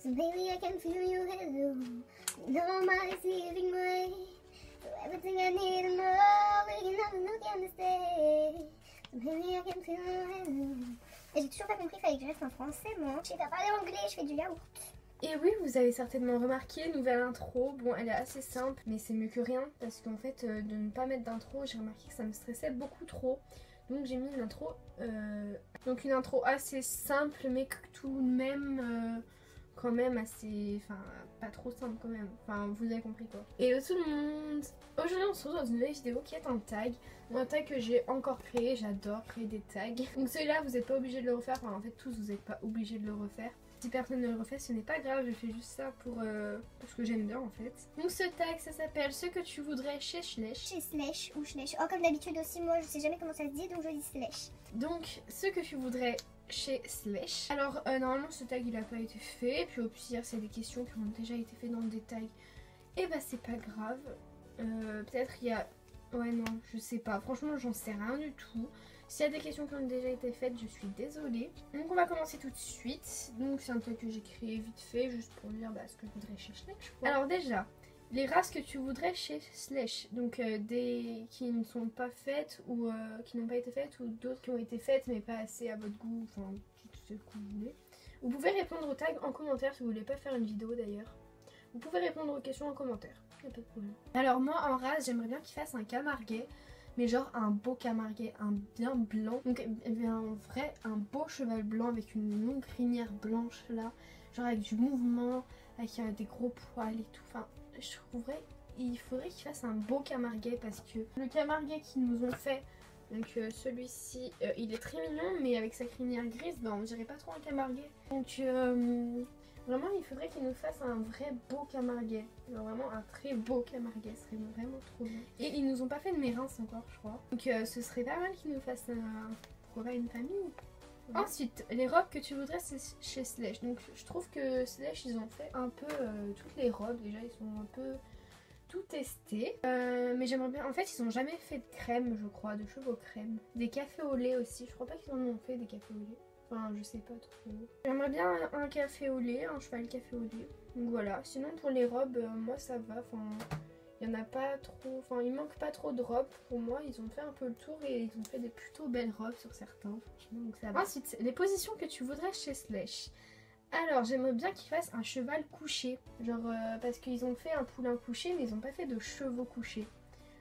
So baby I can feel you hello. No my receiving way. So everything I need and more. We can have a look and stay. So baby I can feel you hello. Et j'ai toujours pas compris, il fallait que je reste en français moi. Je sais pas parler anglais, je fais du yaourt. Et oui, vous avez certainement remarqué, nouvelle intro. Bon, elle est assez simple, mais c'est mieux que rien. Parce qu'en fait, de ne pas mettre d'intro, j'ai remarqué que ça me stressait beaucoup trop. Donc j'ai mis une intro. Donc une intro assez simple, mais tout de même quand même assez... Enfin, pas trop simple quand même. Enfin, vous avez compris quoi. Hello tout le monde. Aujourd'hui on se retrouve dans une nouvelle vidéo qui est un tag. Un tag que j'ai encore créé, j'adore créer des tags. Donc celui-là, vous n'êtes pas obligé de le refaire. Enfin, en fait, tous, vous n'êtes pas obligé de le refaire. Si personne ne le refait, ce n'est pas grave, je fais juste ça pour ce que j'aime bien en fait. Donc ce tag, ça s'appelle ce que tu voudrais chez Slash. Chez Slash ou Slash. Oh, comme d'habitude aussi, moi je sais jamais comment ça se dit, donc je dis Slash. Donc ce que tu voudrais chez Slash. Alors normalement ce tag il a pas été fait, puis au pire c'est des questions qui ont déjà été faites dans des tags. Et bah c'est pas grave. Peut-être il y a... Ouais non, je sais pas, franchement j'en sais rien du tout. S'il y a des questions qui ont déjà été faites, je suis désolée. Donc on va commencer tout de suite. Donc c'est un tag que j'ai créé vite fait, juste pour dire ce que je voudrais chez Slash. Alors déjà, les races que tu voudrais chez Slash. Donc des qui ne sont pas faites ou qui n'ont pas été faites, ou d'autres qui ont été faites mais pas assez à votre goût, enfin tout ce que vous voulez. Vous pouvez répondre au tag en commentaire si vous voulez pas faire une vidéo d'ailleurs. Vous pouvez répondre aux questions en commentaire, y a pas de problème. Alors moi en race, j'aimerais bien qu'il fasse un camarguais. Mais genre un beau camarguais, un bien blanc. Donc un beau cheval blanc avec une longue crinière blanche là. Genre avec du mouvement, avec des gros poils et tout. Enfin, je trouverais, il faudrait qu'il fasse un beau camarguais parce que le camarguais qu'ils nous ont fait, donc celui-ci, il est très mignon, mais avec sa crinière grise, on dirait pas trop un camarguais. Donc vraiment, il faudrait qu'il nous fasse un vrai beau camarguais. Genre vraiment un très beau camarguais, ce serait vraiment trop bien. Et ils nous ont pas fait de mérins encore, je crois. Donc ce serait pas mal qu'ils nous fassent pour une famille. Ouais. Ensuite, les robes que tu voudrais chez Slash. Donc je trouve que Slash, ils ont fait un peu toutes les robes. Déjà, ils sont un peu tout testés. Mais j'aimerais bien... En fait, ils ont jamais fait de crème, je crois, de cheveux crème. Des cafés au lait aussi. Je crois pas qu'ils en ont fait des cafés au lait. Enfin, je sais pas trop. J'aimerais bien un café au lait, un cheval café au lait. Donc voilà. Sinon, pour les robes, moi ça va. Enfin, il y en a pas trop. Enfin, il manque pas trop de robes. Pour moi, ils ont fait un peu le tour et ils ont fait des plutôt belles robes sur certains. Donc ça va. Ensuite, les positions que tu voudrais chez Slash. Alors, j'aimerais bien qu'ils fassent un cheval couché. Genre, parce qu'ils ont fait un poulain couché, mais ils ont pas fait de chevaux couchés.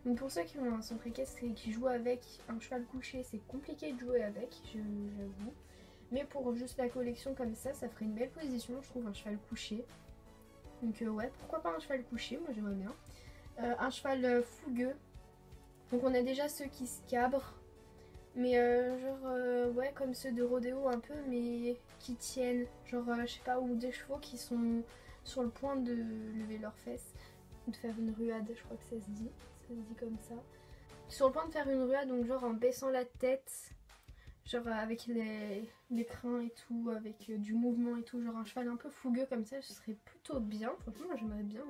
Donc pour ceux qui ont un centre équestre et qui jouent avec un cheval couché, c'est compliqué de jouer avec, j'avoue. Mais pour juste la collection comme ça ferait une belle position, je trouve, un cheval couché. Donc ouais, pourquoi pas un cheval couché, moi j'aimerais bien. Un cheval fougueux. Donc on a déjà ceux qui se cabrent. Mais ouais, comme ceux de rodéo un peu, mais qui tiennent. Genre, je sais pas, ou des chevaux qui sont sur le point de lever leurs fesses. Ou de faire une ruade, je crois que ça se dit. Ça se dit comme ça. Sur le point de faire une ruade, donc genre en baissant la tête. Genre avec les crins et tout, avec du mouvement et tout, genre un cheval un peu fougueux comme ça, ce serait plutôt bien. Franchement, moi j'aimerais bien.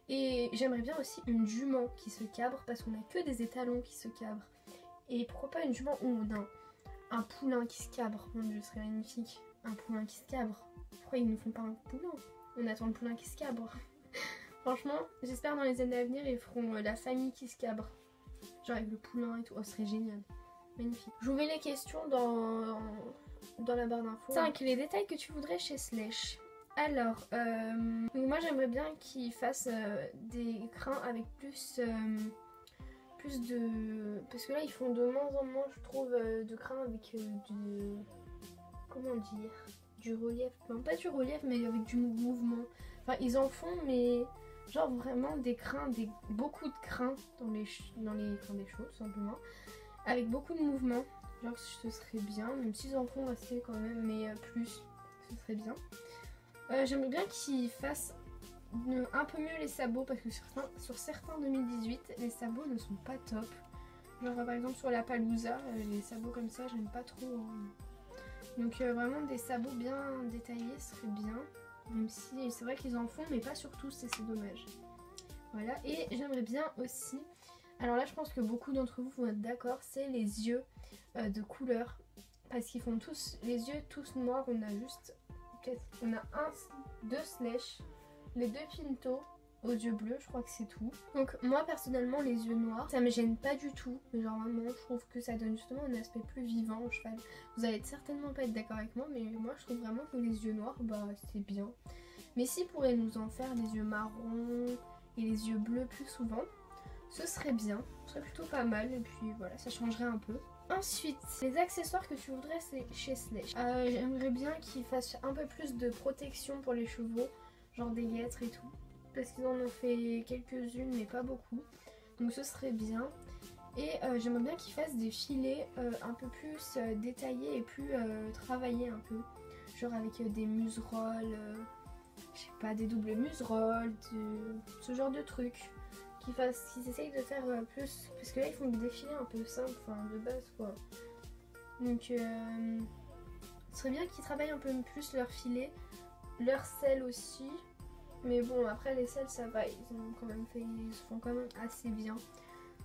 Et j'aimerais bien aussi une jument qui se cabre, parce qu'on a que des étalons qui se cabrent. Et pourquoi pas une jument où on a un poulain qui se cabre. Mon dieu, ce serait magnifique. Un poulain qui se cabre. Pourquoi ils ne font pas un poulain? On attend le poulain qui se cabre. Franchement, j'espère dans les années à venir, ils feront la famille qui se cabre. Genre avec le poulain et tout. Oh, ce serait génial. Magnifique. Je vous mets les questions dans la barre d'infos. 5. Les détails que tu voudrais chez Slash. Alors, moi j'aimerais bien qu'ils fassent des crins avec plus de... Parce que là ils font de moins en moins, je trouve, de crins avec du... Comment dire? Du relief. Non, pas du relief, mais avec du mouvement. Enfin, ils en font, mais... Genre vraiment des crins, beaucoup de crins dans les chevaux, tout simplement. Avec beaucoup de mouvements, genre ce serait bien, même s'ils en font assez quand même, mais plus, ce serait bien. J'aimerais bien qu'ils fassent un peu mieux les sabots, parce que sur certains 2018, les sabots ne sont pas top. Genre par exemple sur la Palouza, les sabots comme ça, j'aime pas trop. Donc vraiment des sabots bien détaillés serait bien, même si c'est vrai qu'ils en font, mais pas sur tous et c'est dommage. Voilà, et j'aimerais bien aussi... Alors là je pense que beaucoup d'entre vous vont être d'accord, c'est les yeux de couleur. Parce qu'ils font tous les yeux tous noirs, on a juste peut-être, on a deux Slash, les deux Pinto aux yeux bleus, je crois que c'est tout. Donc moi personnellement les yeux noirs, ça me gêne pas du tout. Mais genre vraiment je trouve que ça donne justement un aspect plus vivant au cheval. Vous allez certainement pas être d'accord avec moi, mais moi je trouve vraiment que les yeux noirs, bah c'est bien. Mais s'ils pourraient nous en faire des yeux marrons et les yeux bleus plus souvent, ce serait bien, ce serait plutôt pas mal. Et puis voilà, ça changerait un peu. Ensuite, les accessoires que tu voudrais c'est chez Slash. J'aimerais bien qu'ils fassent un peu plus de protection pour les chevaux, genre des guêtres et tout. Parce qu'ils en ont fait quelques-unes mais pas beaucoup, donc ce serait bien. Et j'aimerais bien qu'ils fassent des filets un peu plus détaillés et plus travaillés un peu, genre avec des muserolles, je sais pas, des doubles muserolles, ce genre de trucs, qu'ils essayent de faire plus, parce que là ils font des filets un peu simples, enfin de base quoi. Donc ce serait bien qu'ils travaillent un peu plus leurs filets, leurs selles aussi. Mais bon, après les selles ça va, ils se font quand même assez bien.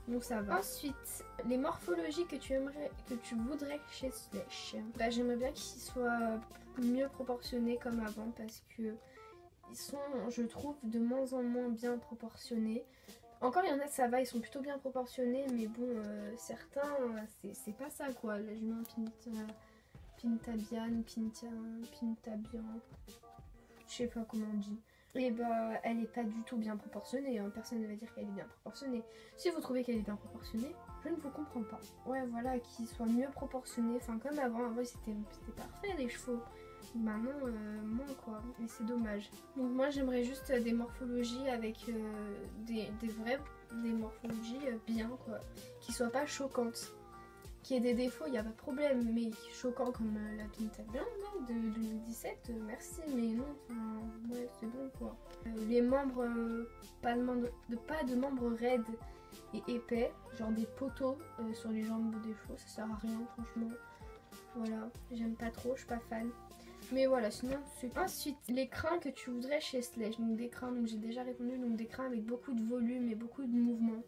Donc ça va. Ensuite, les morphologies que tu voudrais chez Slash. Bah, j'aimerais bien qu'ils soient mieux proportionnés comme avant parce que ils sont, je trouve, de moins en moins bien proportionnés. Encore il y en a ça va, ils sont plutôt bien proportionnés, mais bon, certains, c'est pas ça quoi. Là je mets un Pintabian, je sais pas comment on dit. Et bah elle est pas du tout bien proportionnée, hein. Personne ne va dire qu'elle est bien proportionnée. Si vous trouvez qu'elle est bien proportionnée, je ne vous comprends pas. Ouais voilà, qu'ils soient mieux proportionnés, enfin comme avant c'était parfait les chevaux. Maintenant moins quoi, et c'est dommage. Donc moi j'aimerais juste des morphologies avec des morphologies bien quoi, qui soient pas choquantes. Qu'il y ait des défauts, il n'y a pas de problème, mais choquant comme la Pintabian de 2017, merci, mais non, ouais, c'est bon quoi. Les membres, pas de membres raides et épais, genre des poteaux sur les jambes des chevaux, ça sert à rien franchement. Voilà, j'aime pas trop, je suis pas fan. Mais voilà, sinon c'est... Ensuite, les crins que tu voudrais chez Slash, donc des crins, donc j'ai déjà répondu, donc des crins avec beaucoup de volume et beaucoup de mouvement.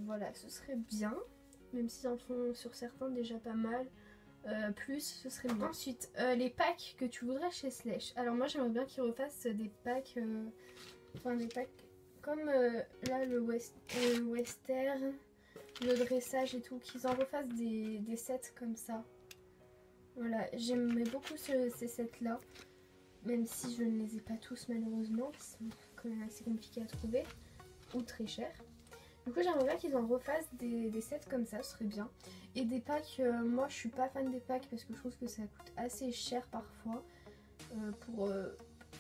Voilà, ce serait bien. Même s'ils en font sur certains déjà pas mal, plus ce serait bien. Ensuite, les packs que tu voudrais chez Slash. Alors moi j'aimerais bien qu'ils refassent des packs, comme là le western, le dressage et tout, qu'ils en refassent des sets comme ça. Voilà, j'aimais beaucoup ces sets là, même si je ne les ai pas tous malheureusement, qui sont quand même assez compliqués à trouver, ou très chers. Du coup j'aimerais bien qu'ils en refassent des sets comme ça, ce serait bien. Et des packs, moi je suis pas fan des packs parce que je trouve que ça coûte assez cher parfois.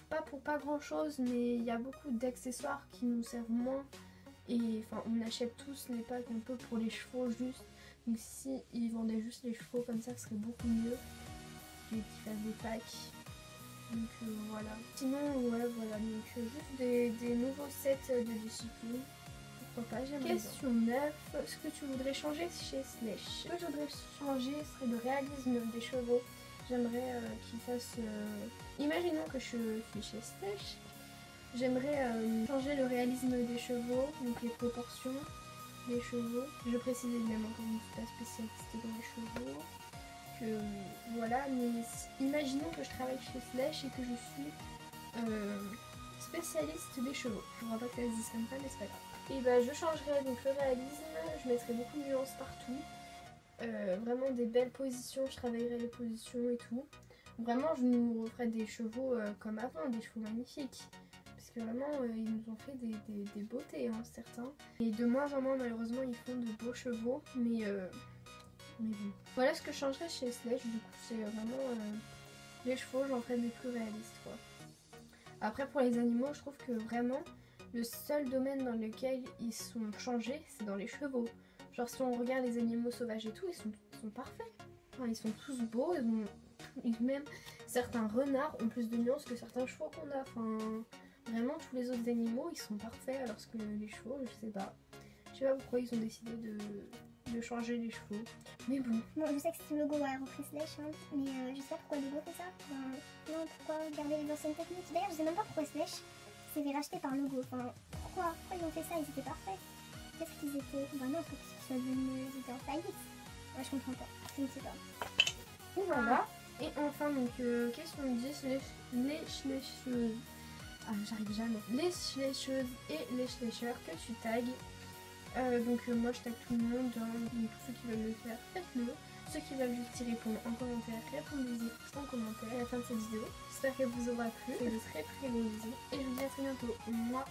Pas pour pas grand chose, mais il y a beaucoup d'accessoires qui nous servent moins. Et enfin on achète tous les packs un peu pour les chevaux juste. Donc si ils vendaient juste les chevaux comme ça, ce serait beaucoup mieux. Et qu'ils fassent des packs. Donc voilà. Sinon ouais voilà, donc juste des nouveaux sets de discipline. Question 9. Ce que tu voudrais changer chez Slash. Ce que je voudrais changer serait le réalisme des chevaux. J'aimerais qu'ils fassent... Imaginons que je suis chez Slash. J'aimerais changer le réalisme des chevaux, donc les proportions des chevaux. Je précise évidemment que je ne suis pas spécialiste dans les chevaux. Que voilà, mais imaginons que je travaille chez Slash et que je suis spécialiste des chevaux. Je crois pas que ça se dise comme ça, mais c'est pas grave. Et bah je changerais donc le réalisme, je mettrais beaucoup de nuances partout, vraiment des belles positions, je travaillerais les positions et tout. Vraiment je nous referais des chevaux comme avant, des chevaux magnifiques, parce que vraiment ils nous ont fait des beautés hein, certains. Et de moins en moins malheureusement ils font de beaux chevaux, mais bon. Voilà ce que je changerais chez Slash, du coup c'est vraiment les chevaux, j'en ferais des plus réalistes quoi. Après pour les animaux je trouve que vraiment... Le seul domaine dans lequel ils sont changés, c'est dans les chevaux. Genre si on regarde les animaux sauvages et tout, ils sont parfaits. Enfin, ils sont tous beaux, même certains renards ont plus de nuances que certains chevaux qu'on a. Enfin, vraiment tous les autres animaux, ils sont parfaits, alors que les chevaux, je sais pas. Je sais pas pourquoi ils ont décidé de changer les chevaux. Mais bon. Bon, je sais que c'est le logo a repris Slash, hein, mais je sais pas pourquoi le logo fait ça. Non, pourquoi garder les anciennes techniques. D'ailleurs, je sais même pas pourquoi Slash s'est fait racheter par Logo. Enfin, pourquoi ils ont fait ça? Ils étaient parfaits. Qu'est-ce qu'ils étaient? Bah non, faut qu'ils soient devenus... Ils étaient en faillite. Ouais, je comprends pas. Je ne sais pas. Et voilà. Et enfin, donc, question 10, les schlécheuses. Ah, j'arrive jamais. Les schlécheuses et les schlécheurs que tu tagues. Moi je tag tout le monde, hein, donc tous ceux qui veulent le faire, faites-le. Ceux qui veulent juste y répondre en commentaire, répondez-y en commentaire à la fin de cette vidéo. J'espère qu'elle vous aura plu, je serai très gros bisous et je vous dis à très bientôt. Moi.